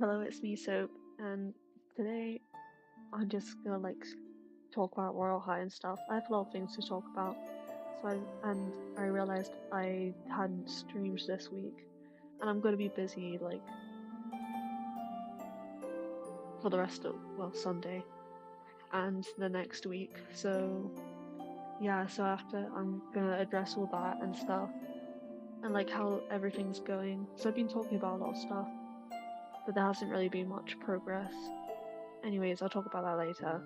Hello, it's me, Soap, and today I'm just gonna talk about Royal High and stuff. I have a lot of things to talk about, I realized I hadn't streamed this week, and I'm gonna be busy for the rest of Sunday and the next week. So yeah, so after I'm gonna address all that and stuff, and how everything's going. So I've been talking about a lot of stuff, but there hasn't really been much progress. Anyways, I'll talk about that later.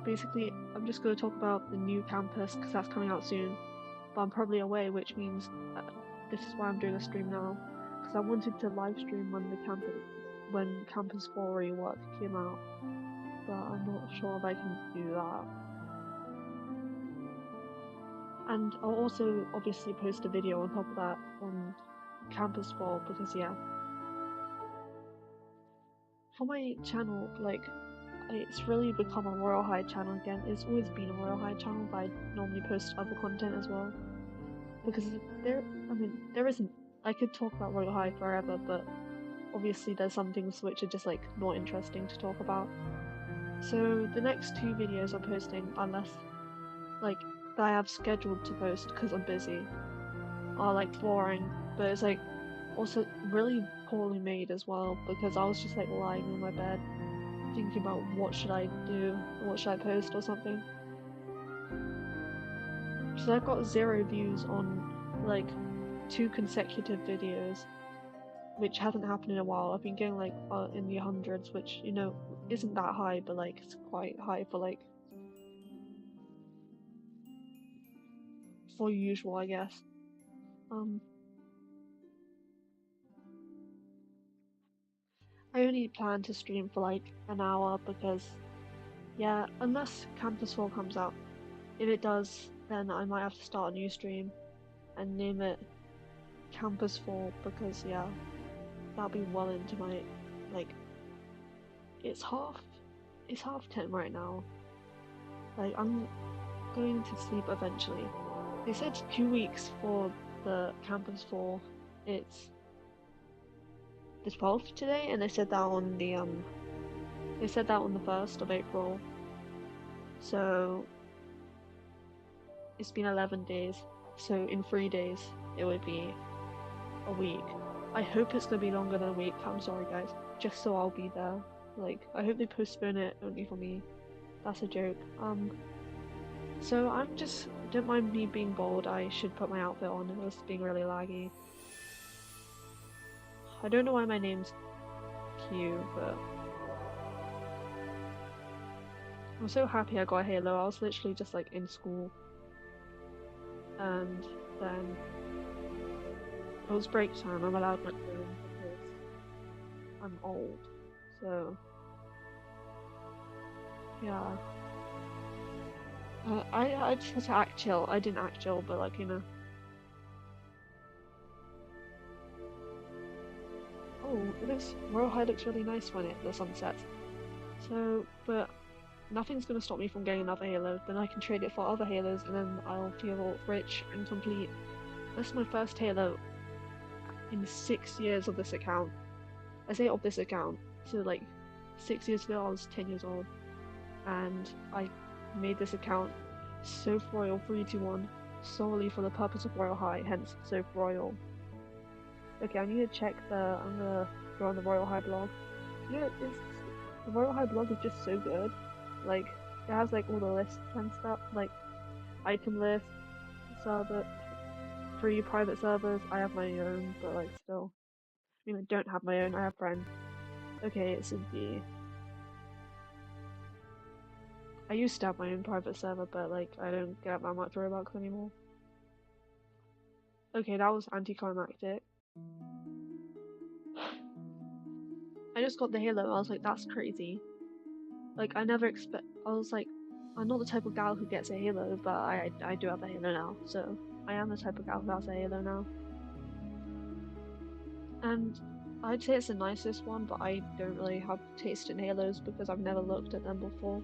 Basically, I'm just going to talk about the new campus because that's coming out soon. But I'm probably away, which means this is why I'm doing a stream now. Because I wanted to live stream when Campus 4 rework came out, but I'm not sure if I can do that. And I'll also obviously post a video on top of that on Campus 4 because yeah. For my channel, it's really become a Royal High channel again. It's always been a Royal High channel, but I normally post other content as well. Because there isn't. I could talk about Royal High forever, but obviously there's some things which are just not interesting to talk about. So the next 2 videos I'm posting, unless that I have scheduled to post because I'm busy, are boring, but it's also really poorly made as well because I was just lying in my bed thinking about what should I do, or what should I post or something. So I've got 0 views on 2 consecutive videos, which hasn't happened in a while. I've been getting in the hundreds, which isn't that high, but it's quite high for usual, I guess. I only plan to stream for an hour because yeah, unless Campus 4 comes out. If it does, then I might have to start a new stream and name it Campus 4 because yeah, that'll be well into my it's half 10 right now. I'm going to sleep eventually. They said 2 weeks for the Campus 4. It's the 12th today, and they said that on the 1st of April. So it's been 11 days. So in 3 days it would be a week. I hope it's gonna be longer than a week. I'm sorry guys. Just so I'll be there. I hope they postpone it only for me. That's a joke. So don't mind me being bold. I should put my outfit on. It was being really laggy. I don't know why my name's Q, but I'm so happy I got a Halo. I was literally just in school, and then it was break time. I'm allowed my phone because I'm old. So yeah. I just had to act chill. I didn't act chill, but oh, Royal High looks really nice when the sun sets. So, but nothing's gonna stop me from getting another Halo. Then I can trade it for other Halos, and then I'll feel rich and complete. This is my first Halo in 6 years of this account. I say of this account. So 6 years ago I was 10 years old, and I made this account Soap Royal 321 solely for the purpose of Royal High, hence Soap Royal. Okay, I need to check I'm gonna go on the Royal High blog. The Royal High blog is just so good. It has all the lists and stuff, item lists, server, free private servers. I have my own, but still. I mean, I don't have my own, I have friends. Okay, it's a D. I used to have my own private server, but I don't get that much Robux anymore. Okay, that was anticlimactic. I just got the Halo, I was that's crazy. I never I was I'm not the type of gal who gets a Halo, but I do have a Halo now, so I am the type of gal who has a Halo now. And I'd say it's the nicest one, but I don't really have taste in Halos because I've never looked at them before.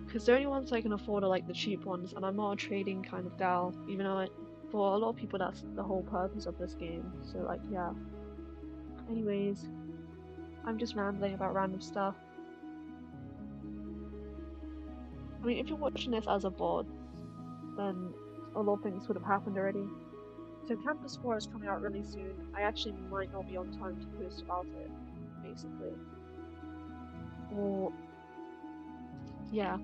Because the only ones I can afford are like the cheap ones, and I'm not a trading kind of gal, even though for a lot of people that's the whole purpose of this game. So like, yeah. Anyways, I'm just rambling about random stuff. I mean, if you're watching this as a VOD, then a lot of things would have happened already. So Campus 4 is coming out really soon. I actually might not be on time to post about it, basically. Or, yeah,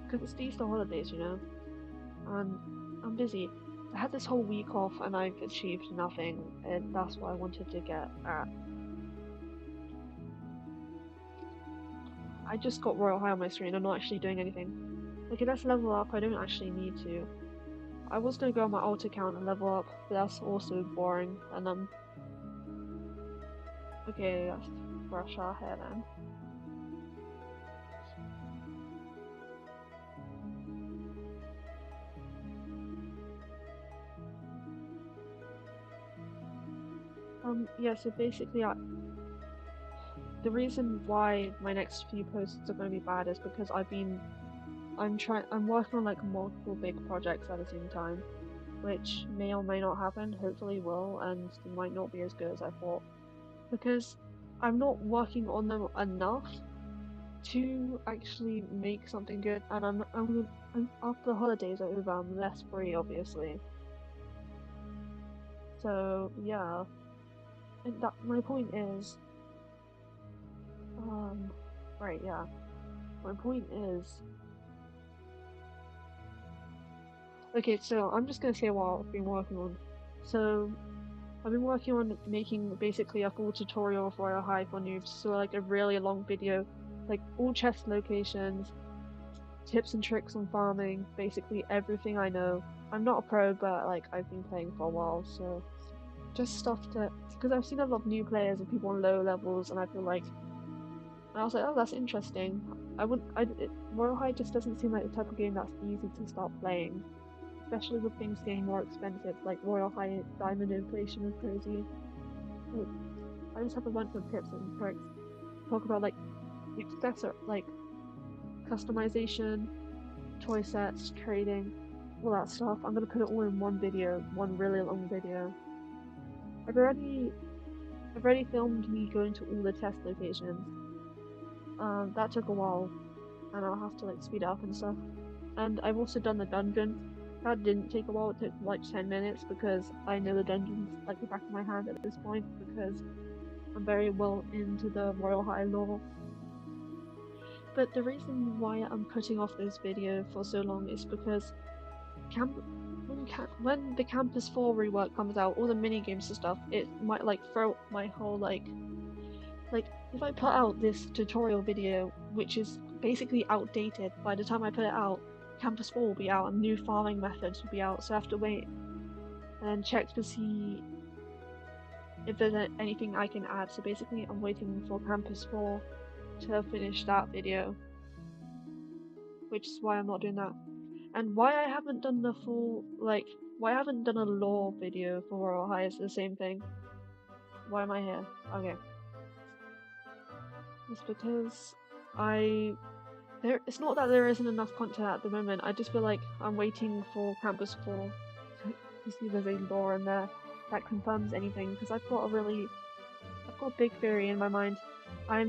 because it's the Easter holidays, you know? And I'm busy. I had this whole week off and I've achieved nothing, and that's what I wanted to get at. I just got Royal High on my screen, I'm not actually doing anything. Okay, let's level up, I don't actually need to. I was gonna go on my alt account and level up, but that's also boring, and okay, let's brush our hair then. Yeah, so basically the reason why my next few posts are going to be bad is because I'm working on like multiple big projects at the same time, which may or may not happen, hopefully will, and they might not be as good as I thought. Because I'm not working on them enough to actually make something good, and I'm after the holidays are over, I'm less free, obviously. So yeah, and that my point is, right, yeah, my point is, okay, so I'm just gonna say what I've been working on. So I've been working on making basically a full tutorial for Royale High for noobs, so like a really long video, like all chest locations, tips and tricks on farming, basically everything I know. I'm not a pro, but like I've been playing for a while, so just stuff to, because I've seen a lot of new players and people on low levels, and I feel like, and I was like, oh, that's interesting. Royale High just doesn't seem like the type of game that's easy to start playing, especially with things getting more expensive. Like Royale High diamond inflation is crazy. Like, I just have a bunch of tips and tricks. Talk about like accessor like customization, toy sets, trading, all that stuff. I'm gonna put it all in one video, one really long video. I've already I've already filmed me going to all the test locations. That took a while, and I'll have to like speed up and stuff. And I've also done the dungeon. That didn't take a while, it took like 10 minutes because I know the dungeons like the back of my hand at this point because I'm very well into the Royal High lore. But the reason why I'm putting off this video for so long is because when the Campus 4 rework comes out, all the mini games and stuff, it might like throw my whole like if I put out this tutorial video, which is basically outdated by the time I put it out, Campus 4 will be out and new farming methods will be out, so I have to wait and check to see if there's anything I can add. So basically I'm waiting for Campus 4 to finish that video, which is why I'm not doing that. And why I haven't done the full, why I haven't done a lore video for Royal High is the same thing. Why am I here? Okay. It's because it's not that there isn't enough content at the moment, I just feel like I'm waiting for Campus 4 to see if there's a lore in there that confirms anything, because I've got a big theory in my mind. I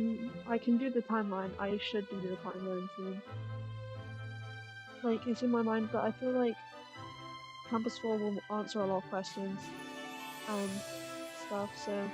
can do the timeline, I should do the timeline soon. Like, it's in my mind, but I feel like Campus 4 will answer a lot of questions and stuff, so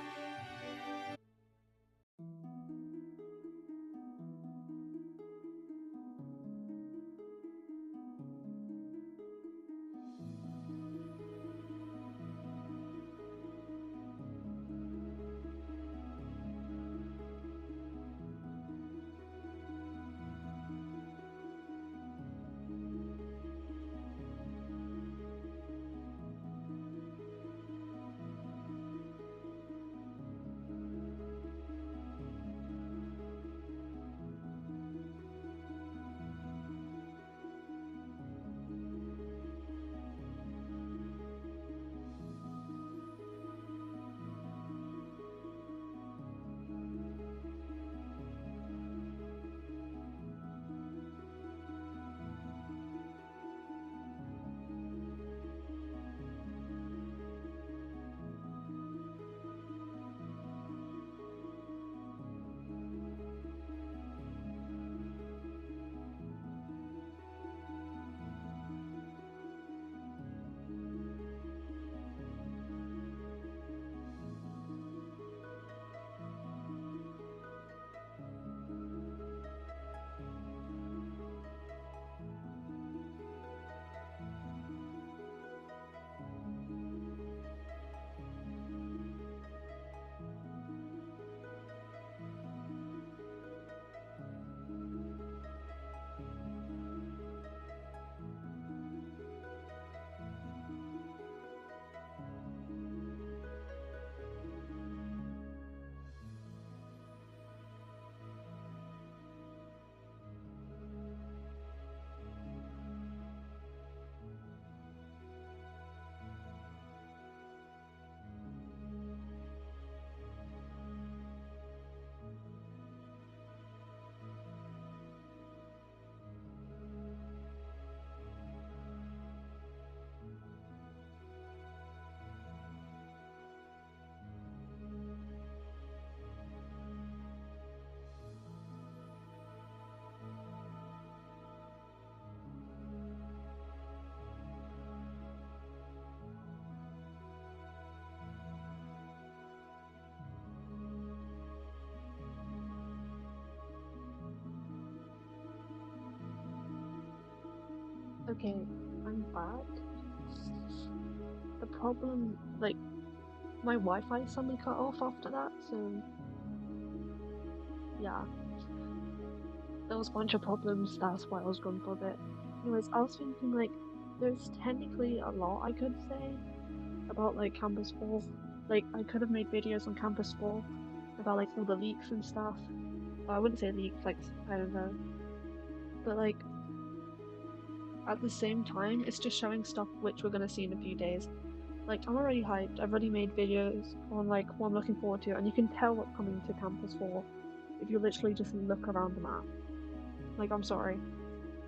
Okay, I'm back. The problem, like, my Wi-Fi suddenly cut off after that, so yeah, there was a bunch of problems. That's why I was gone for a bit. Anyways, I was thinking like, there's technically a lot I could say about like Campus 4. Like, I could have made videos on Campus 4 about like all the leaks and stuff. Well, I wouldn't say leaks, like, I don't know. But like, at the same time, it's just showing stuff which we're gonna see in a few days. Like, I'm already hyped. I've already made videos on like what I'm looking forward to, and you can tell what's coming to Campus 4 if you literally just look around the map. Like, I'm sorry.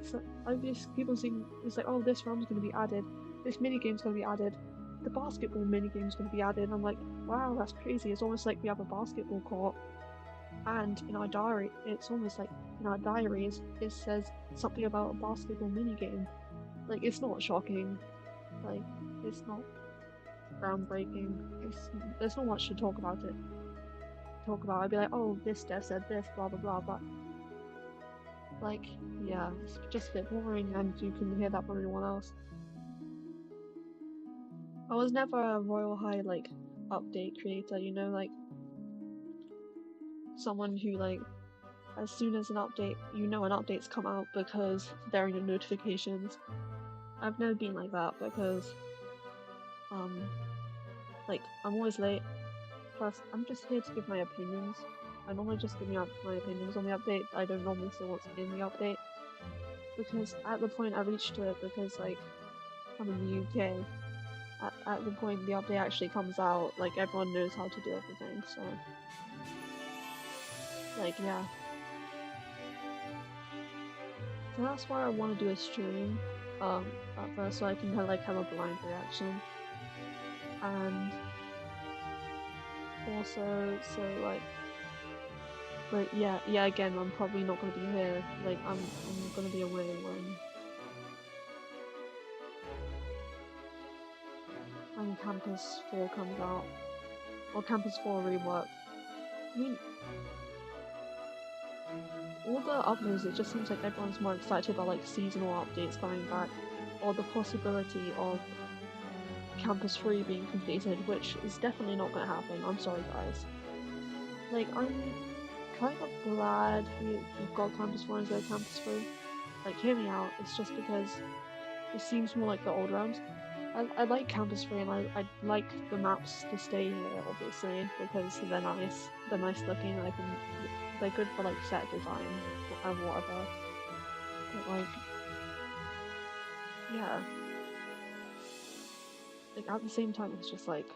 So obviously people think it's like, oh, this round's gonna be added, this mini game's gonna be added, the basketball mini game's gonna be added. I'm like, wow, that's crazy. It's almost like we have a basketball court, and in our diary, it's almost like in our diaries it says something about a basketball mini game. Like, it's not shocking. Like, it's not groundbreaking. There's not much to talk about it. Talk about. I'd be like, oh, this dev said this, blah blah blah, but like, yeah, it's just a bit boring, and you can hear that from everyone else. I was never a Royal High like update creator, you know, like someone who like as soon as an update, you know, an update's come out because they're in your notifications. I've never been like that because um like I'm always late. Plus, I'm just here to give my opinions. I normally just give my opinions on the update. I don't normally say what's in the update because at the point I reached to it, because like I'm in the UK. At the point the update actually comes out, like everyone knows how to do everything. So like, yeah. So that's why I want to do a stream at first, so I can like have a blind reaction, and also so like, but yeah, again, I'm probably not gonna be here. Like, I'm gonna be away when Campus 4 comes out, or Campus 4 rework. I mean, all the uploads, it just seems like everyone's more excited about like seasonal updates coming back, or the possibility of Campus 3 being completed, which is definitely not going to happen. I'm sorry, guys. Like, I'm kind of glad we've got Campus 4 instead of Campus 3. Like, hear me out. It's just because it seems more like the old rounds. I like Campus 3, and I like the maps to stay here, obviously, because they're nice. They're nice looking. They're good for like set design and whatever. But like, yeah. Like, at the same time, it's just like,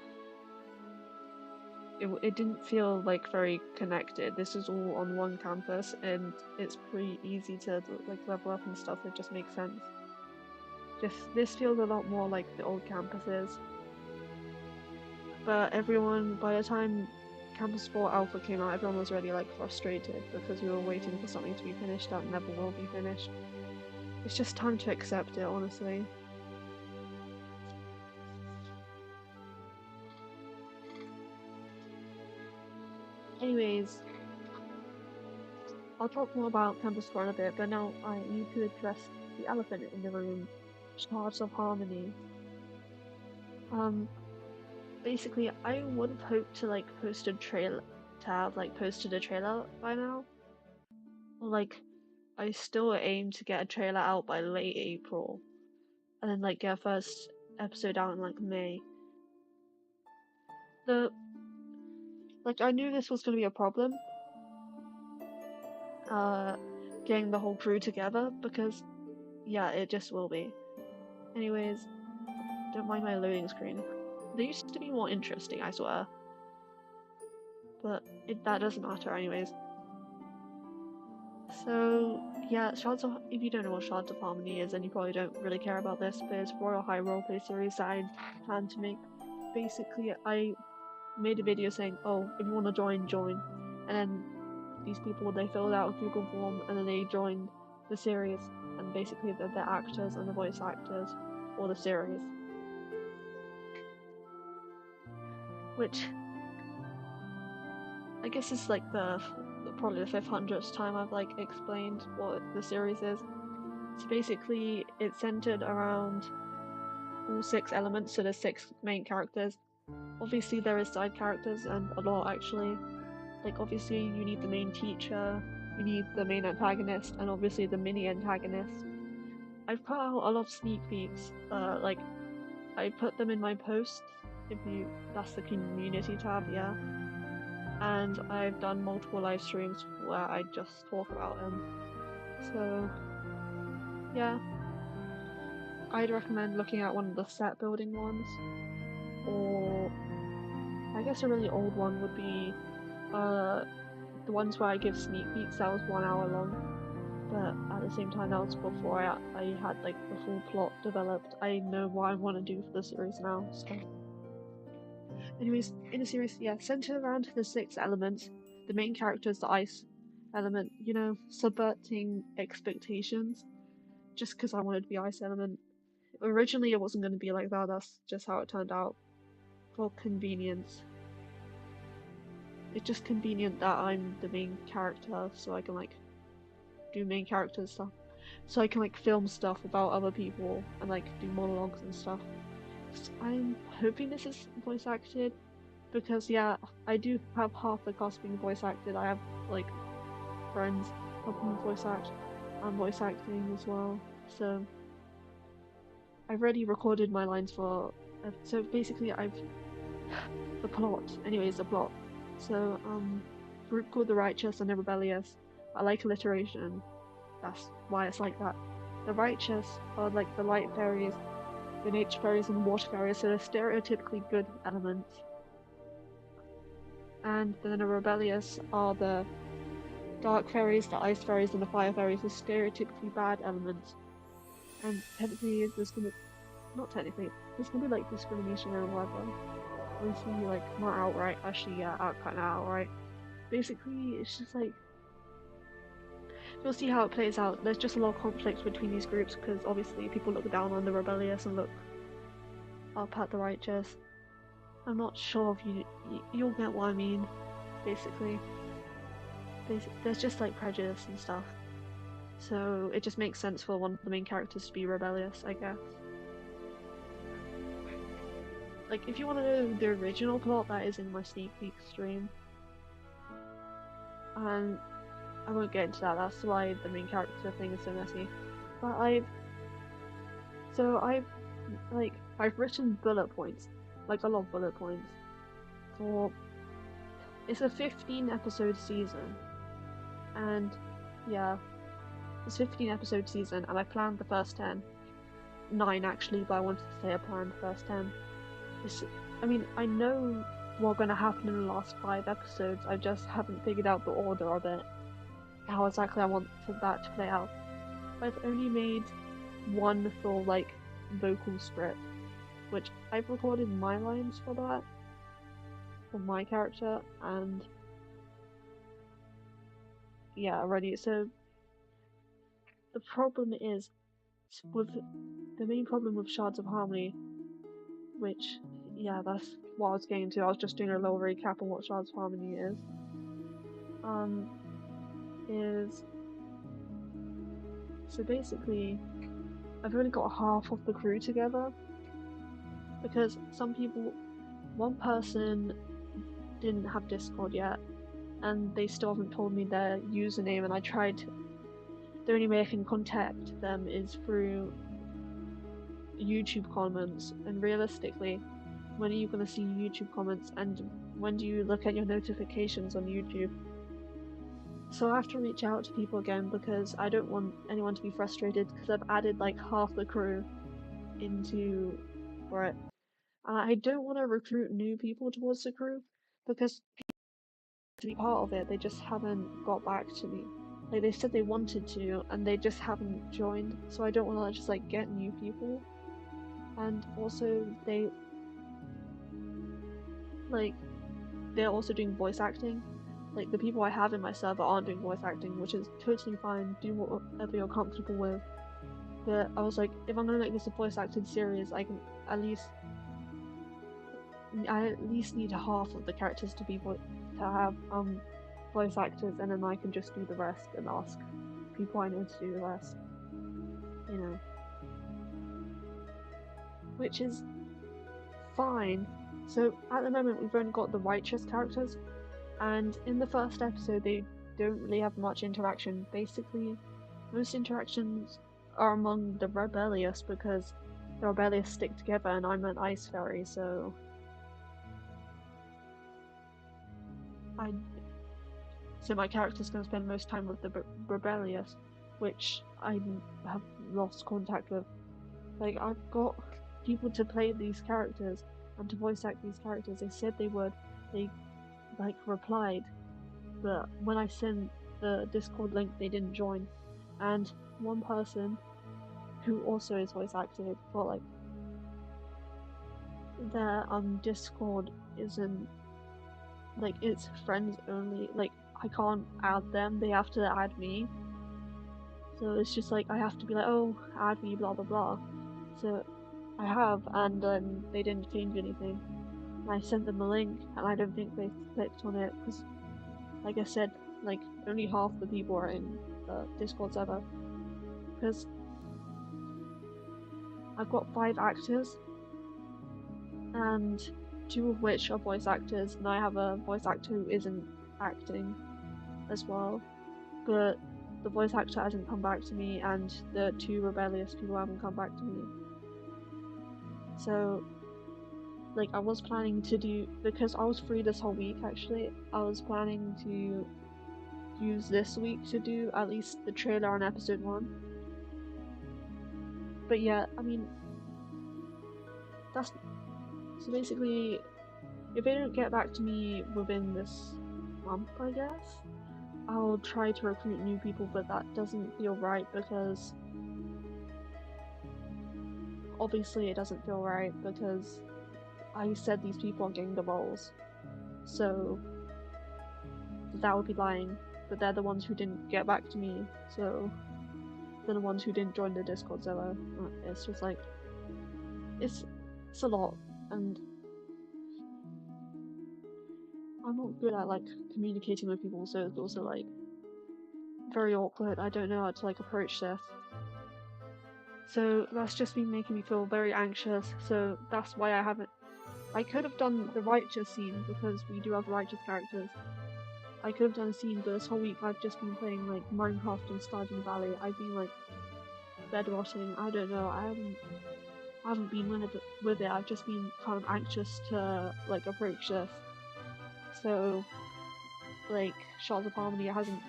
it didn't feel like very connected. This is all on one campus, and it's pretty easy to like level up and stuff. It just makes sense. This feels a lot more like the old campuses. But everyone, by the time Campus 4 Alpha came out, everyone was already like frustrated because we were waiting for something to be finished that never will be finished. It's just time to accept it, honestly. Anyways, I'll talk more about Campus 4 in a bit, but now I need to address the elephant in the room, Shards of Harmony. Basically, I would have hoped to like posted a trailer by now. Like, I still aim to get a trailer out by late April, and then like get a first episode out in like May. The Like, I knew this was gonna be a problem, uh, getting the whole crew together, because yeah, it just will be. Anyways, don't mind my loading screen. They used to be more interesting, I swear. But that doesn't matter anyways. So yeah, if you don't know what Shards of Harmony is, then you probably don't really care about this, but it's Royal High roleplay series that I plan to make. Basically, I made a video saying, oh, if you want to join, join. And then these people, they filled out a Google form, and then they joined the series, and basically they're the actors and the voice actors for the series. Which I guess is like probably the 500th time I've like explained what the series is. So basically, it's centered around all 6 elements, so there's 6 main characters. Obviously, there is side characters, and a lot actually. Like, obviously, you need the main teacher, you need the main antagonist, and obviously the mini antagonist. I've put out a lot of sneak peeks, like, I put them in my posts, that's the community tab, yeah. And I've done multiple live streams where I just talk about them. So, yeah. I'd recommend looking at one of the set building ones, or I guess a really old one would be the ones where I give sneak peeks. That was 1 hour long, but at the same time that was before I had like the full plot developed. I know what I want to do for the series now. So, anyways, in the series, yeah, centered around the 6 elements. The main character is the ice element. You know, subverting expectations. Just because I wanted to be ice element. Originally, it wasn't going to be like that. That's just how it turned out. For convenience. It's just convenient that I'm the main character, so I can like do main character stuff. So I can like film stuff about other people and like do monologues and stuff. I'm hoping this is voice acted because yeah, I do have half the cast being voice acted. I have like friends helping me voice act. I'm voice acting as well. So I've already recorded my lines for. So basically, the plot. Anyways, the plot. So group called the righteous and the rebellious. I like alliteration. That's why it's like that. The righteous are like the light fairies, the nature fairies, and the water fairies. So they're stereotypically good elements. And then the rebellious are the dark fairies, the ice fairies, and the fire fairies. The stereotypically bad elements. And technically, there's gonna there's gonna be like discrimination and whatever. Obviously, like not outright. Actually, yeah, kind of outright. Basically, it's just like you'll see how it plays out. There's just a lot of conflict between these groups because obviously people look down on the rebellious and look up at the righteous. I'm not sure if you'll get what I mean. Basically, there's just like prejudice and stuff. So it just makes sense for one of the main characters to be rebellious, I guess. Like, if you want to know the original plot, that is in my sneak peek stream. And I won't get into that, that's why the main character thing is so messy. But I've written bullet points, like a lot of bullet points, for, it's a 15-episode season. And, yeah, it's a 15-episode season, and I planned the first 10. 9 actually, but I wanted to say I planned the first 10. I mean, I know what's gonna happen in the last 5 episodes, I just haven't figured out the order of it. How exactly I want that to play out. I've only made one full, like, vocal script, which I've recorded my lines for that, for my character, and yeah, already. So the problem is, with the main problem with Shards of Harmony, which, yeah, that's what I was getting to. I was just doing a little recap on what Shards of Harmony is so basically I've only got half of the crew together because one person didn't have Discord yet and they still haven't told me their username, and the only way I can contact them is through YouTube comments, and realistically, when are you going to see YouTube comments, and when do you look at your notifications on YouTube? So I have to reach out to people again because I don't want anyone to be frustrated because I've added like half the crew for it. And I don't want to recruit new people towards the crew because to be part of it, they just haven't got back to me. Like, they said they wanted to and they just haven't joined, so I don't want to just like get new people. And also they're also doing voice acting. Like, the people I have in my server aren't doing voice acting, which is totally fine. Do whatever you're comfortable with. But I was like, if I'm gonna make this a voice acted series, I at least need half of the characters to have voice actors, and then I can just do the rest and ask people I know to do the rest. you know, which is fine. So at the moment we've only got the righteous characters, and in the first episode they don't really have much interaction. Basically, most interactions are among the rebellious because the rebellious stick together, and I'm an ice fairy, so my character's going to spend most time with the rebellious, which I have lost contact with. Like, I've got people to play these characters and to voice act these characters. They said they would. They like replied, but when I sent the Discord link, they didn't join. And one person who also is voice acted, but like their Discord isn't like, it's friends only. Like, I can't add them, they have to add me. So it's just like I have to be like, oh, add me, blah blah blah. So I have, and they didn't change anything. And I sent them the link, and I don't think they clicked on it because, like I said, like only half the people are in the Discord server. Because I've got 5 actors, and 2 of which are voice actors, and I have a voice actor who isn't acting as well. But the voice actor hasn't come back to me, and the 2 rebellious people haven't come back to me. So, like, I was planning to do, because I was free this whole week actually, I was planning to use this week to do at least the trailer on episode 1. But yeah, I mean, that's, so basically, if they don't get back to me within this month, I guess, I'll try to recruit new people, but that doesn't feel right because obviously it doesn't feel right because I said these people are getting the roles, so that would be lying, but they're the ones who didn't get back to me, so they're the ones who didn't join the Discord server. It's just like, it's a lot, and I'm not good at like communicating with people, so it's also like very awkward. I don't know how to like approach this. So that's just been making me feel very anxious, so that's why I could have done the righteous scene because we do have righteous characters. I could have done a scene, but this whole week I've just been playing like Minecraft and Stardew Valley. I've been like bed rotting. I don't know. I haven't been with it. I've just been kind of anxious to like approach this. So like Shards of Harmony hasn't.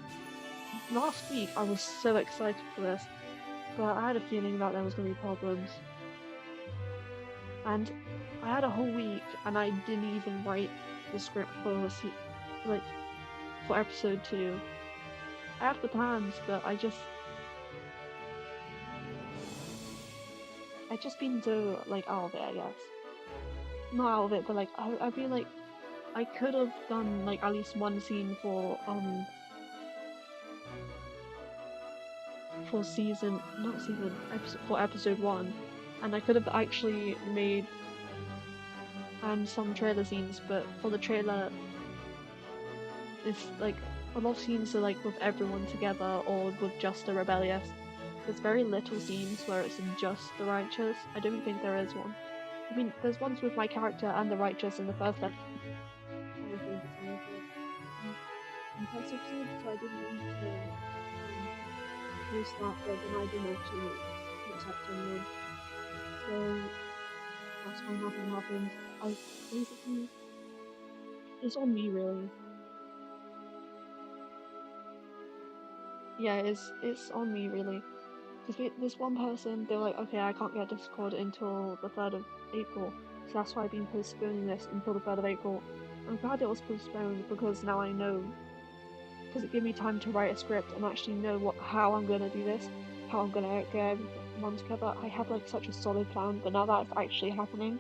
Last week I was so excited for this, but I had a feeling that there was going to be problems. And I had a whole week and I didn't even write the script for for episode 2. I have the plans, but I just been so like out of it, I guess. Not out of it, but like I feel like I could have done like at least one scene for episode 1, and I could have actually made some trailer scenes, but for the trailer it's like a lot of scenes are like with everyone together or with just the rebellious. There's very little scenes where it's just the righteous. I don't think there is one. I mean, there's ones with my character and the righteous in the first episode. So I didn't want to post that, but then I didn't actually contact anyone. So that's why nothing happened. Basically, it's on me really. Yeah, it's on me really. Because this one person, they're like, okay, I can't get Discord until the 3rd of April, so that's why I've been postponing this until the 3rd of April. I'm glad it was postponed because now I know, because it gave me time to write a script and actually know how I'm gonna do this, how I'm gonna get everyone together. I have like such a solid plan, but now that it's actually happening,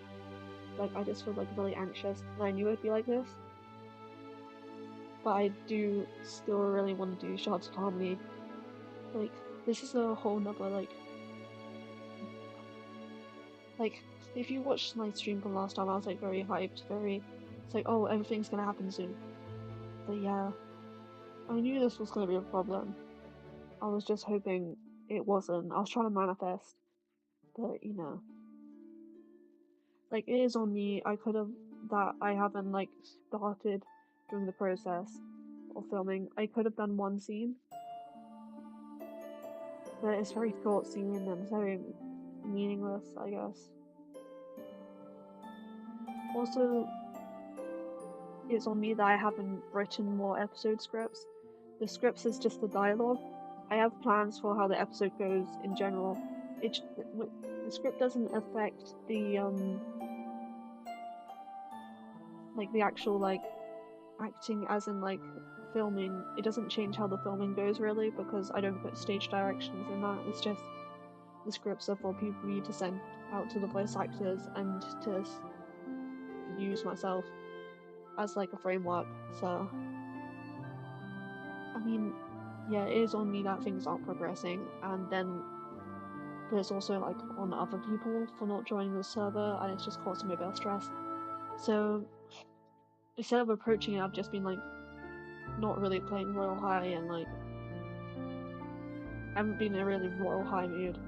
like I just feel like really anxious, and I knew it'd be like this. But I do still really want to do Shards of Harmony. Like, this is a whole nother like if you watched my stream from last time, I was like very hyped, it's like, oh, everything's gonna happen soon. But yeah, I knew this was gonna be a problem. I was just hoping it wasn't. I was trying to manifest, but you know, like it is on me. I haven't like started during the process of filming. I could have done one scene, but it's very short scene and very meaningless, I guess. Also, it's on me that I haven't written more episode scripts. The scripts is just the dialogue. I have plans for how the episode goes in general. The script doesn't affect the like the actual like acting as in like filming. It doesn't change how the filming goes really because I don't put stage directions in that. It's just the scripts are for people to send out to the voice actors and to use myself as like a framework. So I mean, yeah, it is on me that things aren't progressing, and then but it's also like on other people for not joining the server, and it's just causing me a bit of stress. So instead of approaching it, I've just been like not really playing Royal High, and like I haven't been in a really Royal High mood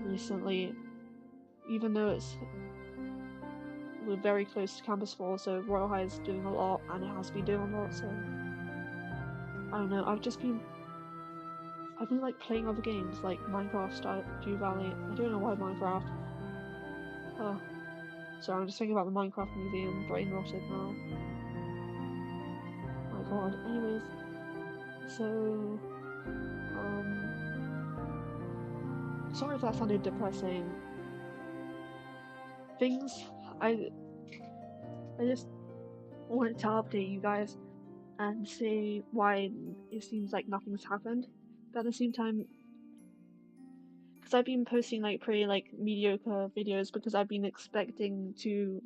recently, even though we're very close to Campus 4, so Royal High is doing a lot, and it has been doing a lot, so I don't know, I've been like playing other games like Minecraft, Stardew Valley. I don't know why Minecraft. Oh, sorry, I'm just thinking about the Minecraft movie and brain rotted now. My god. Anyways, so sorry if that sounded depressing. I just wanted to update you guys and say why it seems like nothing's happened. But at the same time, because I've been posting like pretty like mediocre videos because I've been expecting to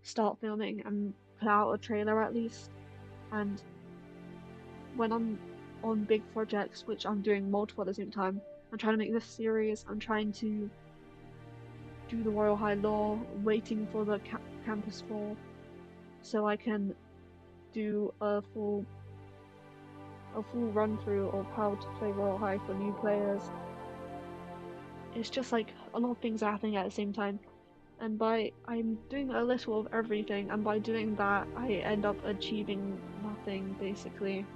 start filming and put out a trailer at least. And when I'm on big projects, which I'm doing multiple at the same time, I'm trying to make this series, I'm trying to do the Royal High Law, waiting for the Campus 4 so I can do a full run through of how to play Royal High for new players. It's just like a lot of things are happening at the same time, and I'm doing a little of everything, and by doing that I end up achieving nothing basically,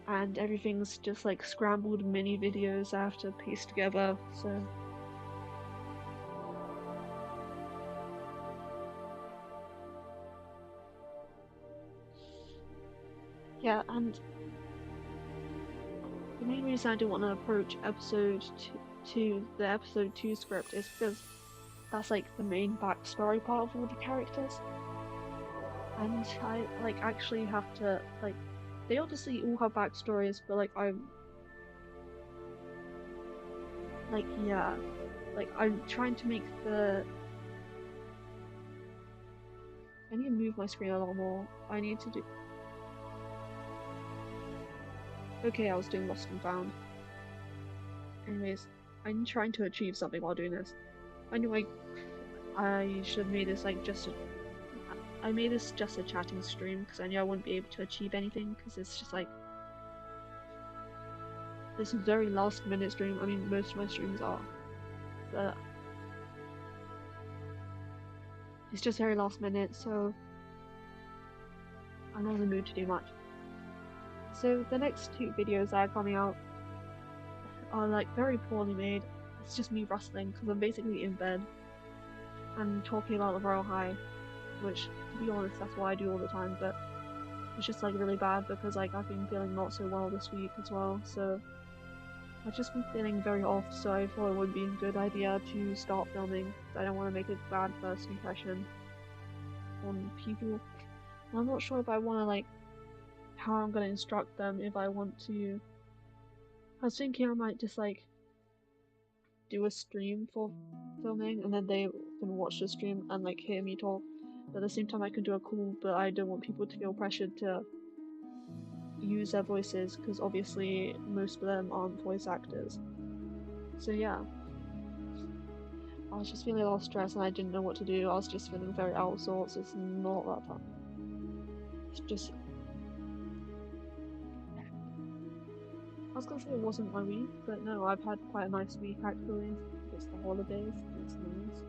and everything's just like scrambled mini videos I have to piece together. So yeah, and the main reason I don't want to approach the episode 2 script is because that's like the main backstory part of all the characters. And I like actually have to like they obviously all have backstories, but like I'm trying to make I need to move my screen a lot more. Okay, I was doing Lost and Found. Anyways, I'm trying to achieve something while doing this. I knew I should have made this like I made this just a chatting stream because I knew I wouldn't be able to achieve anything because it's just like this very last minute stream. I mean, most of my streams are, but it's just very last minute, so I'm not in the mood to do much. So the next 2 videos that are coming out are like very poorly made. It's just me rustling because I'm basically in bed and talking about the Royal High, which to be honest that's what I do all the time, but it's just like really bad because like I've been feeling not so well this week as well, so I've just been feeling very off, so I thought it would be a good idea to start filming. I don't want to make a bad first impression on people. And I'm not sure if I want to like how I'm going to instruct them if I want to. I was thinking I might just like do a stream for filming and then they can watch the stream and like hear me talk, but at the same time I can do a call, but I don't want people to feel pressured to use their voices because obviously most of them aren't voice actors. So yeah, I was just feeling a lot of stress and I didn't know what to do. I was just feeling very out of sorts. It's not that fun. It's just I was gonna say it wasn't my week, but no, I've had quite a nice week actually. It's the holidays, it's nice.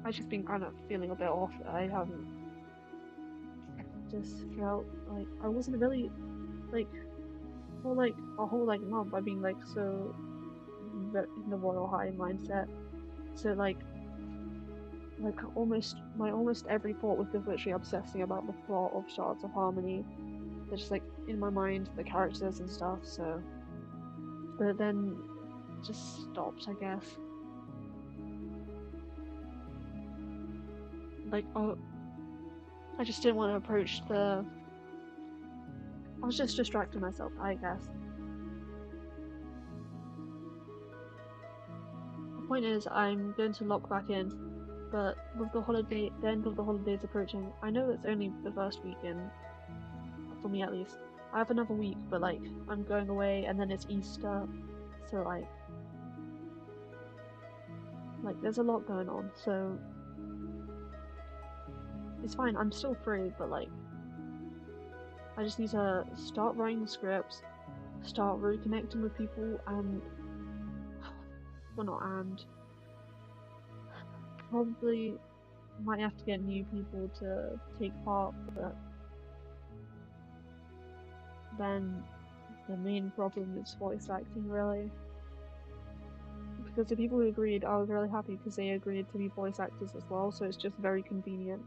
I've just been kind of feeling a bit off. I haven't just felt like I wasn't really like for like a whole like month. I've been like so in the royal high mindset. So like almost every thought was just literally obsessing about the plot of Shards of Harmony. They're just like in my mind, the characters and stuff. So, but then just stopped, I guess. Like, oh, I just didn't want to approach the. I was just distracting myself, I guess. The point is, I'm going to lock back in, but with the end of the holidays approaching, I know it's only the first weekend, for me at least. I have another week, but like, I'm going away and then it's Easter, so like there's a lot going on, so it's fine, I'm still free, but like, I just need to start writing the scripts, start reconnecting with people, and, well not and, probably might have to get new people to take part, but then the main problem is voice acting, really. Because the people who agreed, I was really happy because they agreed to be voice actors as well, so it's just very convenient.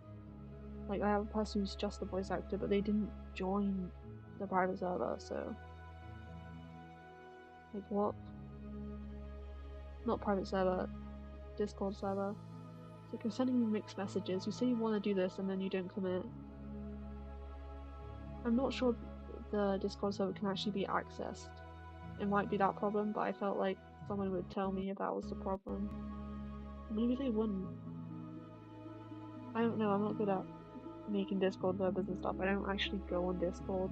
Like, I have a person who's just a voice actor, but they didn't join the private server, so. Like, what? Not private server, Discord server. It's like you're sending me mixed messages. You say you want to do this and then you don't commit. I'm not sure the Discord server can actually be accessed. It might be that problem, but I felt like someone would tell me if that was the problem. Maybe they wouldn't. I don't know, I'm not good at making Discord servers and stuff. I don't actually go on Discord.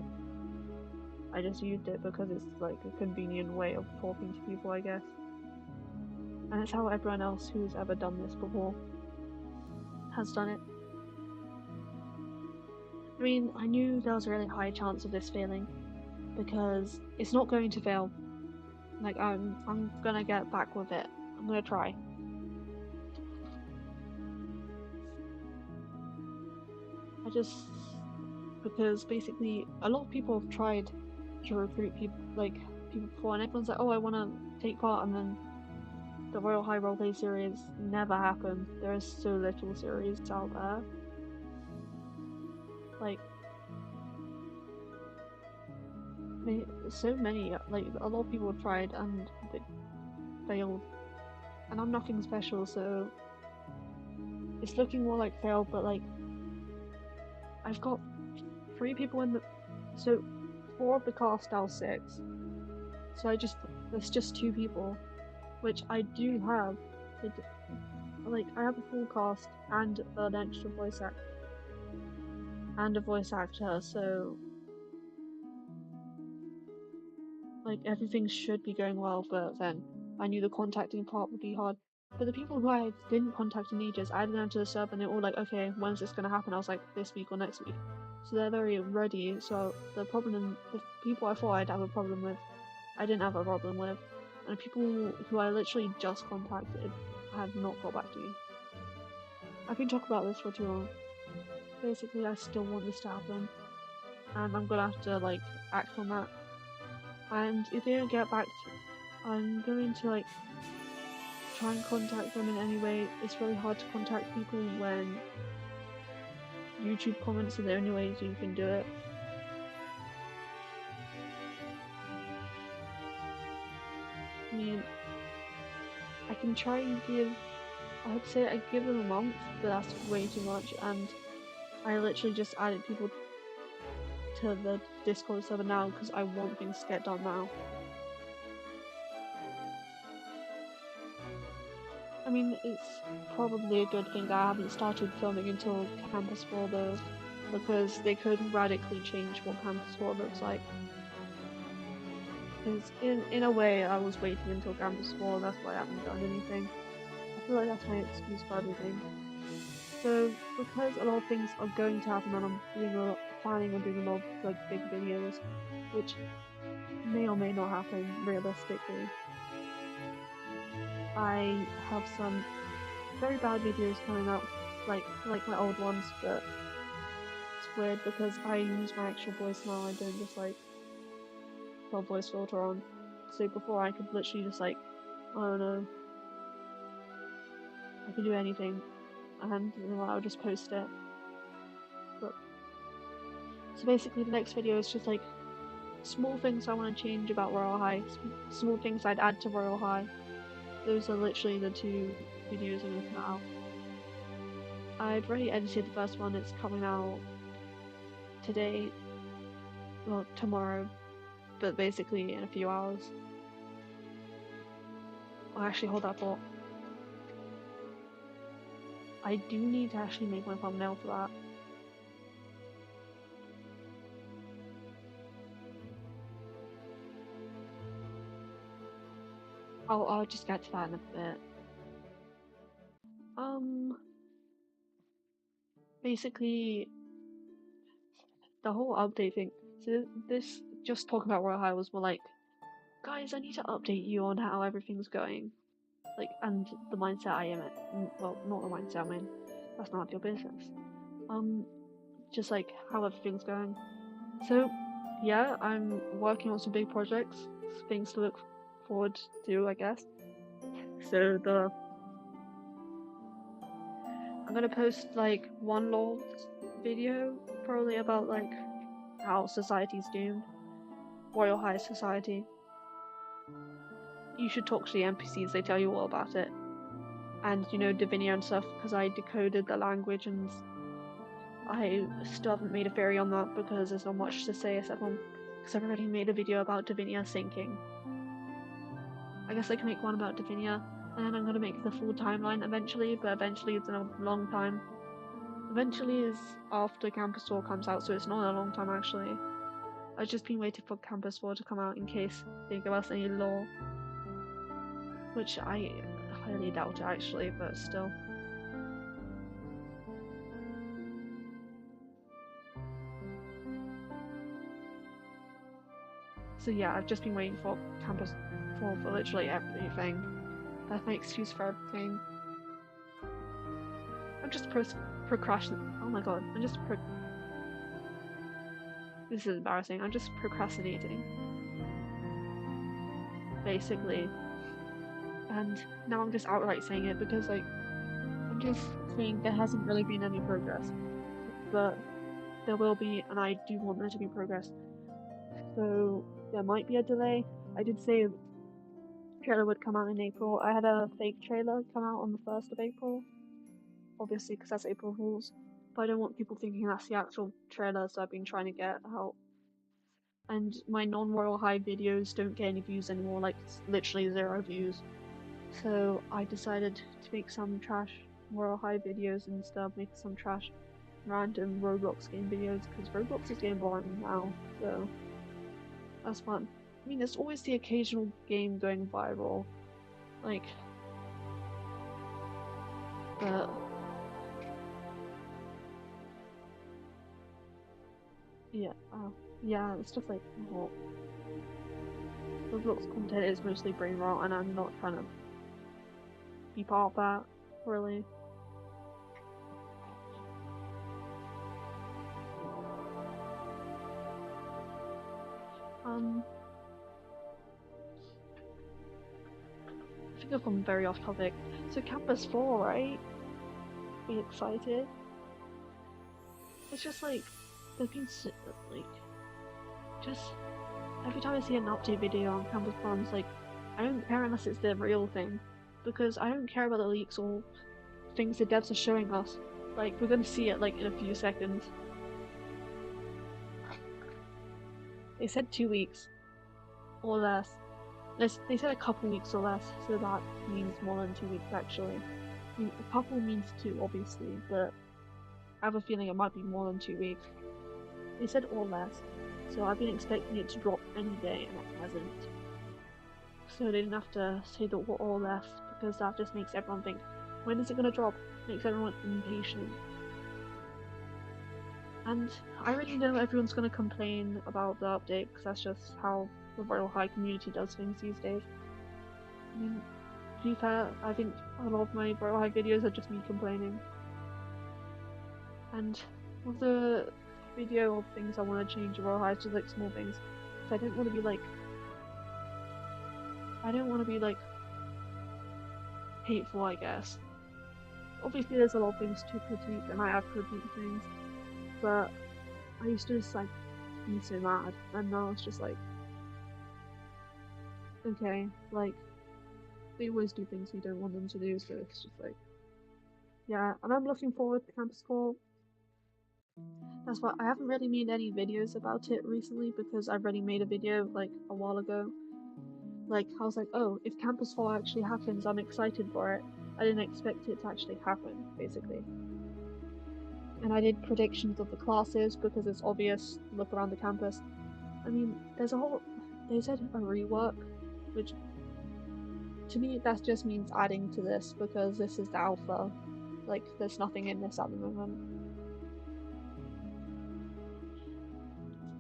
I just used it because it's like a convenient way of talking to people, I guess. And it's how everyone else who's ever done this before has done it. I mean, I knew there was a really high chance of this failing because it's not going to fail. Like, I'm gonna get back with it. I'm gonna try. I just, because basically a lot of people have tried to recruit people before, and everyone's like, oh, I want to take part, and then the Royal High Roleplay series never happened. There is so little series out there. Like, so many, like, a lot of people have tried and they failed. And I'm nothing special, so it's looking more like failed, but like, I've got 3 people in the. So, 4 of the cast are 6. So there's just 2 people, which I do have. Like, I have a full cast and an extra voice actor. And a voice actor, so like everything should be going well, but then I knew the contacting part would be hard. But the people who I didn't contact in ages, I added them to the server and they're all like, okay, when's this gonna happen? I was like, this week or next week. So they're very ready, so the people I thought I'd have a problem with, I didn't have a problem with. And people who I literally just contacted have not got back to me. I've been talking about this for too long. Basically, I still want this to happen. And I'm gonna have to, like, act on that. And if they don't get back to, I'm going to like try and contact them in any way. It's really hard to contact people when YouTube comments are the only ways you can do it. I mean, I can try and I'd say I give them a month, but that's way too much, and I literally just added people to the Discord server now because I want things to get done now. I mean, it's probably a good thing that I haven't started filming until Campus 4 though, because they could radically change what Campus 4 looks like. Because in a way, I was waiting until Campus 4, that's why I haven't done anything. I feel like that's my excuse for everything. So, because a lot of things are going to happen and I'm planning on doing a lot of like big videos, which may or may not happen realistically. I have some very bad videos coming up, like my old ones, but it's weird because I use my actual voice now. I don't just like put a voice filter on. So before I could literally just like, I don't know, I could do anything, and I would just post it. But so basically, the next video is just like small things I want to change about Royale High, small things I'd add to Royale High. Those are literally the 2 videos I'm looking at. I've already edited the first one. It's coming out today, well, tomorrow, but basically in a few hours. I'll actually hold that thought. I do need to actually make my thumbnail for that. I'll just get to that in a bit. Basically, the whole update thing. So this, just talking about Royale High was more like, guys, I need to update you on how everything's going. Like, and the mindset I am in. Well, not the mindset I'm in. That's not your business. Just like how everything's going. So, yeah, I'm working on some big projects. Things to look forward to, I guess. So I'm gonna post like one lore video, probably about like how society's doomed. Royal High Society. You should talk to the NPCs, they tell you all about it. And you know, Divinia and stuff, because I decoded the language and I still haven't made a theory on that because there's not much to say except because I've already made a video about Divinia sinking. I guess I can make one about Divinia, and then I'm gonna make the full timeline eventually, but eventually is a long time. Eventually is after Campus Tour comes out, so it's not a long time actually. I've just been waiting for Campus 4 to come out in case they give us any lore. Which I highly doubt actually, but still. So yeah, I've just been waiting for Campus 4 for literally everything. That's my excuse for everything. I'm just procrastinating. Oh my god, this is embarrassing. I'm just procrastinating. Basically. And now I'm just outright saying it because like I'm just saying there hasn't really been any progress. But there will be, and I do want there to be progress. So there might be a delay. I did say the trailer would come out in April. I had a fake trailer come out on the 1st of April. Obviously, because that's April Fools. But I don't want people thinking that's the actual trailer, so I've been trying to get out. And my non-Royal High videos don't get any views anymore, like literally 0 views. So I decided to make some trash Royal High videos instead of making some trash random Roblox game videos, because Roblox is getting boring now, so that's fun. I mean, there's always the occasional game going viral, like, but yeah, it's just like, well, Roblox content is mostly brain rot, and I'm not trying to be part of that, really. I think I've gone very off topic. So Campus 4, right? Be excited? It's just like, there's been like, just every time I see an update video on Campus 4, I'm just like, I don't care unless it's the real thing, because I don't care about the leaks or things the devs are showing us. Like, we're gonna see it like in a few seconds. They said 2 weeks or less. They said a couple weeks or less, so that means more than 2 weeks actually. I mean, a couple means 2 obviously, but I have a feeling it might be more than 2 weeks. They said or less, so I've been expecting it to drop any day and it hasn't. So they didn't have to say the or less, because that just makes everyone think, when is it gonna drop? Makes everyone impatient. And I already know everyone's gonna complain about the update, because that's just how the Royal High community does things these days. I mean, to be fair, I think a lot of my Royal High videos are just me complaining. And with the video of things I want to change Royal High, just like small things. So I don't want to be like hateful, I guess. Obviously there's a lot of things to critique and I have critiqued things, but I used to just like be so mad, and now it's just like, okay, like they always do things we don't want them to do, so it's just like, yeah. And I'm looking forward to Campus Fall. That's why I haven't really made any videos about it recently, because I've already made a video like a while ago. Like, I was like, oh, if Campus Fall actually happens, I'm excited for it. I didn't expect it to actually happen, basically. And I did predictions of the classes because it's obvious, look around the campus. I mean, they said a rework, which to me that just means adding to this, because this is the alpha. Like, there's nothing in this at the moment.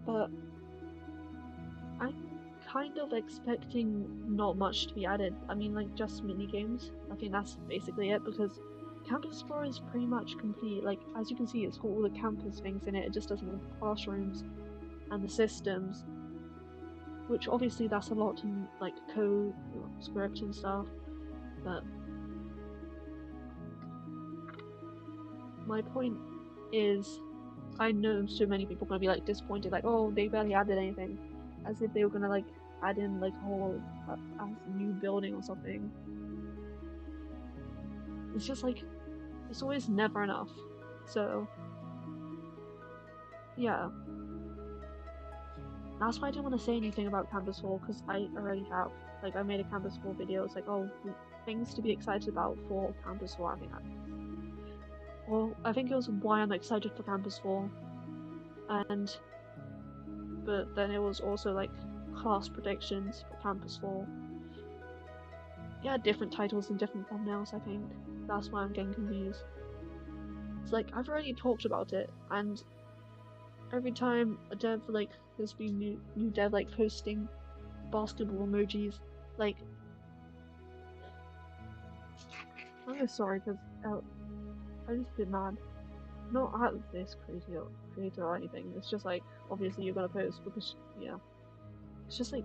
But I'm kind of expecting not much to be added. I mean, like, just mini games. I think that's basically it, because Campus 4 is pretty much complete. Like, as you can see, it's got all the campus things in it. It just doesn't have the classrooms and the systems, which obviously that's a lot to like code, script and stuff. But my point is, I know so many people are gonna be like disappointed, like, oh, they barely added anything, as if they were gonna like add in like a whole new building or something. It's just like, it's always never enough. So yeah, that's why I didn't want to say anything about Campus 4, because I already have. Like, I made a Campus 4 video. It's like, oh, things to be excited about for Campus 4. I think it was why I'm excited for Campus 4, but then it was also like class predictions for Campus 4. Yeah, different titles and different thumbnails, I think. That's why I'm getting confused. It's like, I've already talked about it, and every time a dev, like, there's been new dev, like, posting basketball emojis, like, I'm really sorry, because I'm just a bit mad. Not at this creator or anything, it's just like, obviously you're gonna post, because, yeah. It's just like,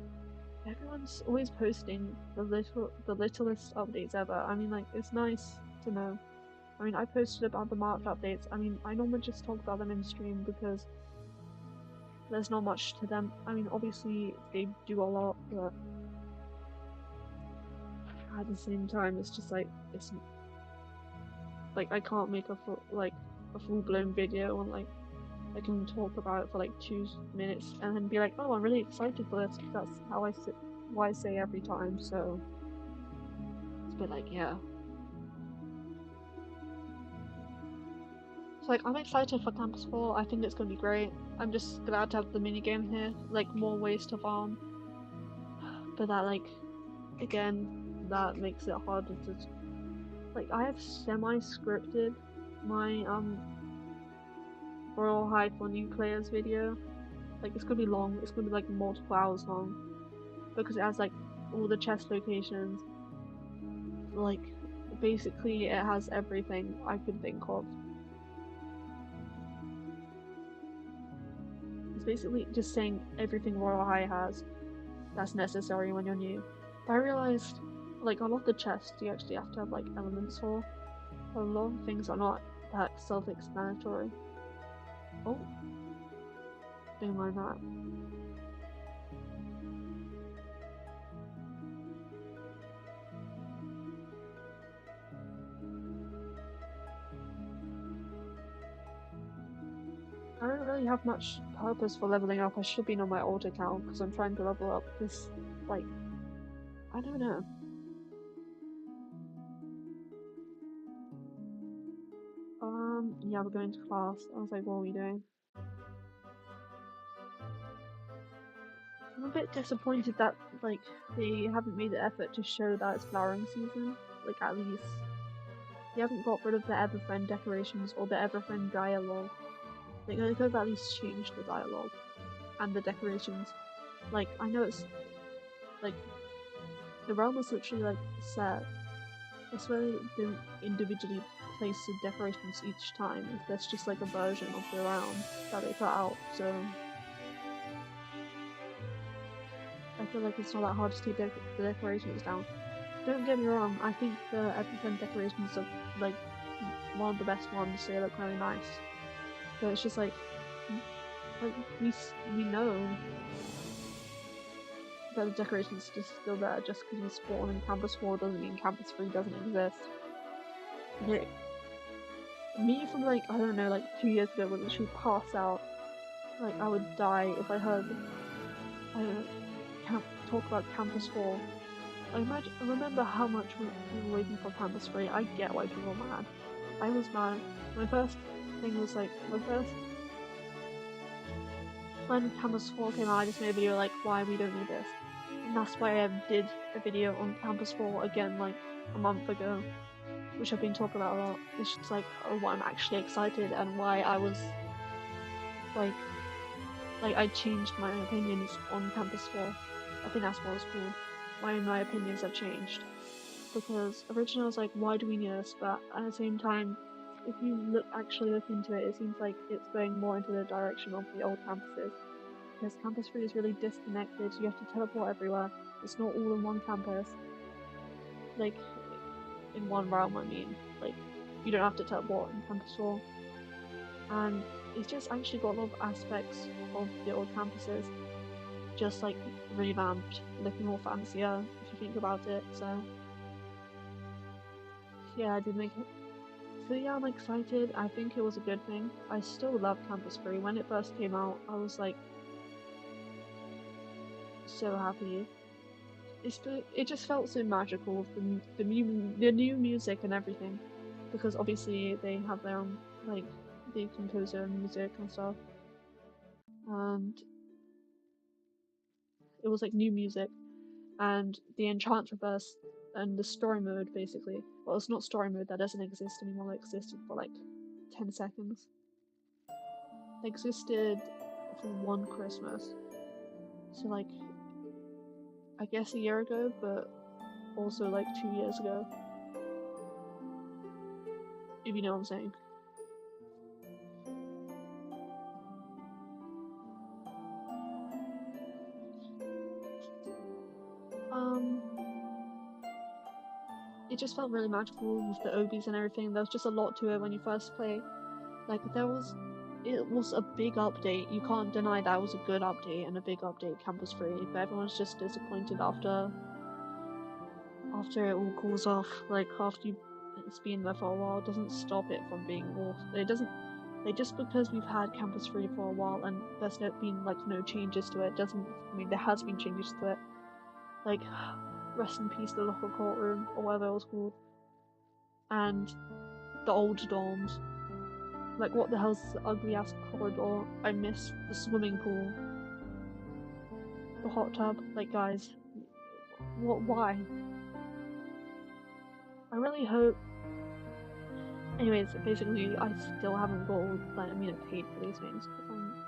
everyone's always posting the littlest updates ever. I mean, like, it's nice to know. I mean, I posted about the March updates. I mean, I normally just talk about them in stream because there's not much to them. I mean, obviously they do a lot, but at the same time, it's just like, it's like I can't make a full-blown video, and like I can talk about it for like 2 minutes and then be like, oh, I'm really excited for this, because that's how what I say every time. So it's a bit like, yeah. So like, I'm excited for Campus 4. I think it's gonna be great. I'm just glad to have the minigame here, like more ways to farm. But that, like, again, that makes it harder to, like, I have semi-scripted my Royal High for new players video. Like, it's gonna be long. It's gonna be like multiple hours long, because it has like all the chest locations. Like, basically it has everything I could think of. It's basically just saying everything Royal High has that's necessary when you're new. But I realized, like, a lot of the chests you actually have to have like elements for. A lot of things are not that self-explanatory. Oh, don't mind that. I don't really have much purpose for leveling up. I should be on my old account, because I'm trying to level up this, like, I don't know. Yeah, we're going to class. I was like, what are we doing? I'm a bit disappointed that, like, they haven't made the effort to show that it's flowering season. Like, at least. They haven't got rid of the Everfriend decorations or the Everfriend dialogue. Like, they could have at least changed the dialogue and the decorations. Like, I know it's, like, the realm is literally, like, set. I swear they don't individually place the decorations each time. There's just, like, a version of the realm that they put out, so I feel like it's not that hard to take the decorations down. Don't get me wrong, I think the Epicent decorations are, like, one of the best ones. They look really nice. But it's just like we know that the decorations are just still there. Just because we spawn in Campus 4 doesn't mean Campus 3 doesn't exist. Like, me from, like, I don't know, like 2 years ago would literally pass out. Like, I would die if I heard, I don't know, talk about Campus 4. I remember how much we were waiting for Campus 3. I get why people were mad. I was mad. My first thing was like, when Campus 4 came out, I just made a video like, why we don't need this. And that's why I did a video on Campus 4 again, like, a month ago, which I've been talking about a lot. It's just like, why I'm actually excited and why I was, like I changed my opinions on Campus 4. I think that's what it's called. Why my opinions have changed. Because originally I was like, why do we need this? But at the same time, if you actually look into it, it seems like it's going more into the direction of the old campuses. Because Campus 3 is really disconnected, you have to teleport everywhere. It's not all in one campus. Like, in one realm, I mean. Like, you don't have to teleport in Campus 4. And it's just actually got a lot of aspects of the old campuses, just like revamped, looking more fancier if you think about it. So yeah, I did make it. So yeah, I'm excited. I think it was a good thing. I still love Campus 3. When it first came out, I was like so happy. It just felt so magical. The new music and everything, because obviously they have their own, like, they compose their own music and stuff. And it was like new music, and the enchant reverse and the story mode basically. Well, it's not story mode, that doesn't exist anymore. It existed for like 10 seconds. It existed for one Christmas, so like I guess a year ago, but also like 2 years ago, if you know what I'm saying. It just felt really magical with the obies and everything. There was just a lot to it when you first play. Like, it was a big update. You can't deny that was a good update and a big update, Campus 3, but everyone's just disappointed after it all cools off. Like, after it's been there for a while, it doesn't stop it from being awful. It doesn't, like, just because we've had Campus 3 for a while and there's been, like, no changes to it, doesn't, I mean, there has been changes to it. Like, rest in peace, the locker courtroom, or whatever it was called. And the old dorms. Like, what the hell's this ugly ass corridor? I miss the swimming pool. The hot tub. Like, guys, why? I really hope. Anyways, basically, I still haven't got all, like, I mean, I paid for these things because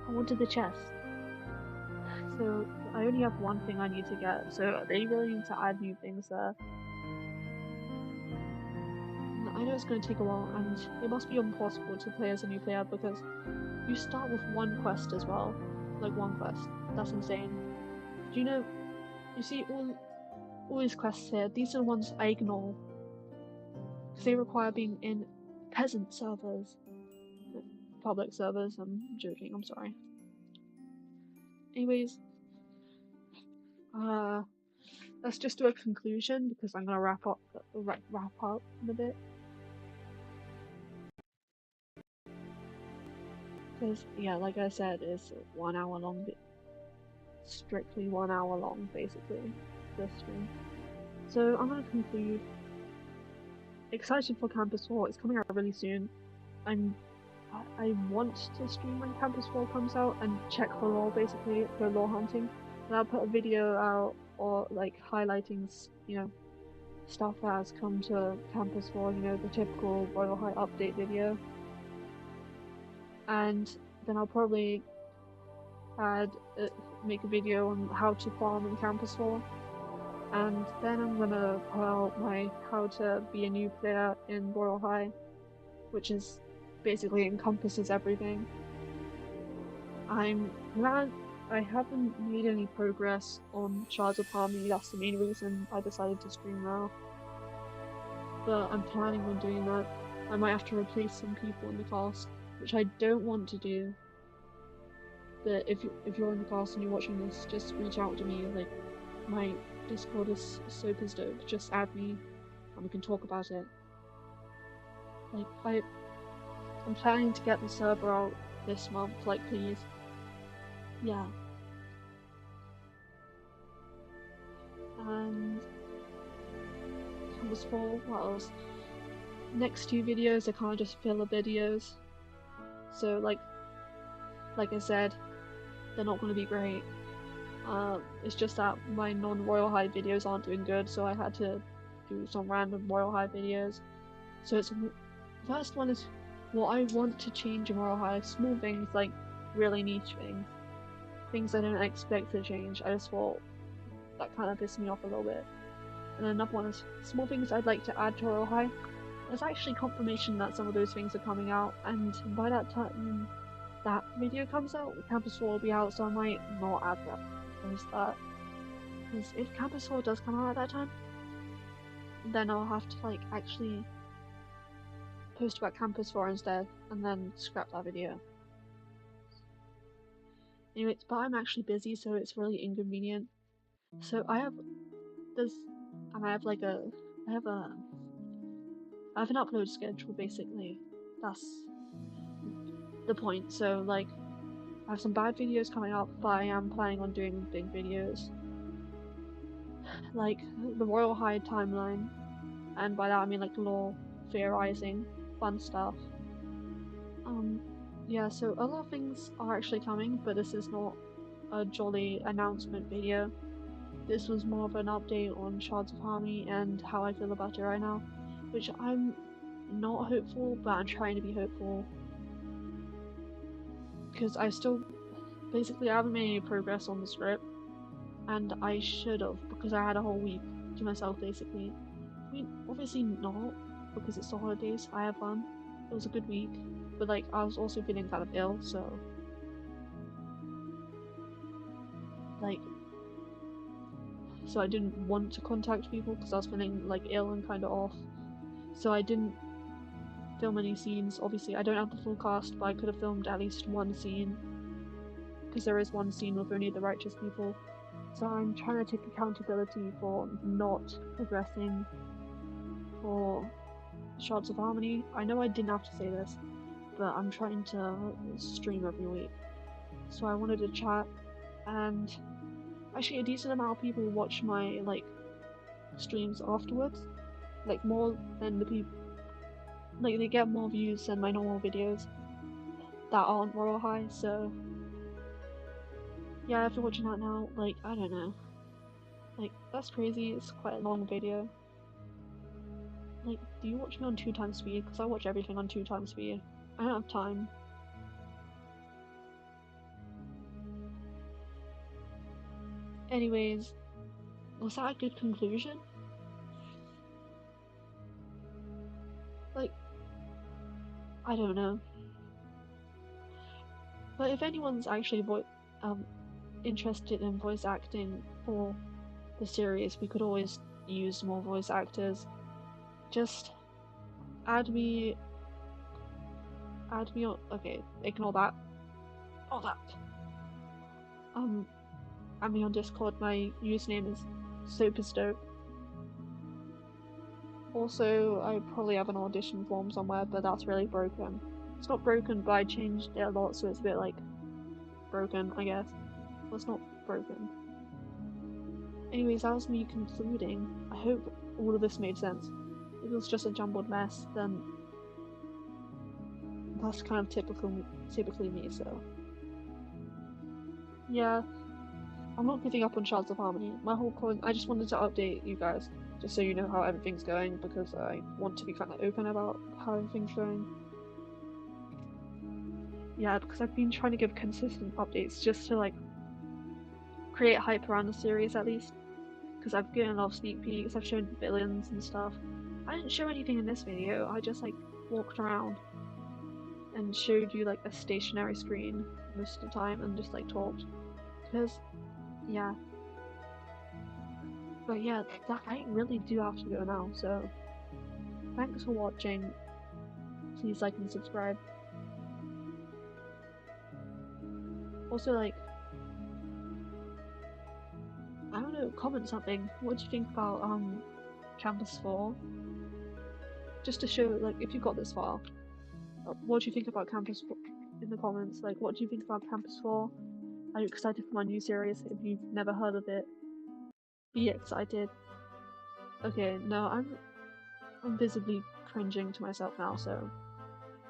I wanted the chest. So I only have one thing I need to get, so they really need to add new things there. I know it's going to take a while, and it must be impossible to play as a new player because you start with one quest as well. Like, one quest. That's insane. Do you know, you see all these quests here, these are the ones I ignore. Because they require being in peasant servers. Public servers, I'm joking, I'm sorry. Anyways, let's just do a conclusion because I'm gonna wrap up in a bit. Because yeah, like I said, it's 1 hour long, strictly 1 hour long, basically, this stream. So I'm gonna conclude. Excited for Campus 4. It's coming out really soon. I want to stream when Campus 4 comes out and check for lore, basically, for lore hunting. And I'll put a video out, or like highlighting, you know, stuff that has come to Campus 4, you know, the typical Royal High update video. And then I'll probably add make a video on how to farm in Campus 4, and then I'm gonna put out my how to be a new player in Royal High, which is basically encompasses everything. I'm glad I haven't made any progress on Shards of Harmony. That's the main reason I decided to stream now. But I'm planning on doing that. I might have to replace some people in the cast, which I don't want to do. But if you're in the cast and you're watching this, just reach out to me. Like, my Discord is super dope. Just add me, and we can talk about it. Like, I'm planning to get the server out this month. Like, please. Yeah. And Campus 4, what else? Next 2 videos are kind of just filler videos. So like I said, they're not going to be great. It's just that my non-Royal High videos aren't doing good, so I had to do some random Royal High videos. So it's first one is what I want to change in Royal High. Small things, like really niche things I don't expect to change. I just thought that kind of pissed me off a little bit. And then another one is small things I'd like to add to Royal High. There's actually confirmation that some of those things are coming out, and by that time that video comes out, Campus 4 will be out, so I might not add that. Because if Campus 4 does come out at that time, then I'll have to like actually post about Campus 4 instead, and then scrap that video. Anyway, but I'm actually busy, so it's really inconvenient. So I have this, and I have an upload schedule basically. That's the point. So like, I have some bad videos coming up, but I am planning on doing big videos. Like the Royal High timeline, and by that I mean like lore, theorizing, fun stuff. Yeah, so a lot of things are actually coming, but this is not a jolly announcement video. This was more of an update on Shards of Harmony and how I feel about it right now, which I'm not hopeful, but I'm trying to be hopeful. Because I haven't made any progress on the script, and I should have, because I had a whole week to myself basically. I mean, obviously not, because it's the holidays, I had fun, it was a good week, but like, I was also feeling kind of ill, so like, so I didn't want to contact people because I was feeling like ill and kind of off, so I didn't film any scenes. Obviously I don't have the full cast, but I could have filmed at least one scene, because there is one scene with only the righteous people. So I'm trying to take accountability for not progressing for Shards of Harmony. I know I didn't have to say this, but I'm trying to stream every week. So I wanted to chat, and actually a decent amount of people watch my like streams afterwards, like more than the people, like they get more views than my normal videos that aren't Royal High. So yeah, if you're watching that now, like, I don't know, like, that's crazy. It's quite a long video. Like, do you watch me on 2x speed? Because I watch everything on 2x speed. I don't have time. Anyways, was that a good conclusion? Like, I don't know. But if anyone's actually interested in voice acting for the series, we could always use more voice actors. Just add me on, okay, ignore that. All that. Add me on Discord, my username is superstope. Also, I probably have an audition form somewhere, but that's really broken. It's not broken, but I changed it a lot, so it's a bit like broken, I guess. Well, it's not broken. Anyways, that was me concluding. I hope all of this made sense. If it was just a jumbled mess, then that's kind of typically me, so. Yeah, I'm not giving up on Shards of Harmony. My whole point, I just wanted to update you guys, just so you know how everything's going, because I want to be kind of open about how everything's going. Yeah, because I've been trying to give consistent updates just to like create hype around the series at least, because I've given a lot of sneak peeks, I've shown villains and stuff. I didn't show anything in this video, I just like walked around and showed you like a stationary screen most of the time and just like talked. Because, yeah. But yeah, I really do have to go now, so thanks for watching. Please like and subscribe. Also, like, I don't know, comment something. What do you think about Campus 4? Just to show, like, if you got this far, what do you think about Campus 4 in the comments? Like, what do you think about Campus 4? Are you excited for my new series? If you've never heard of it, be excited. Okay, no, I'm visibly cringing to myself now, so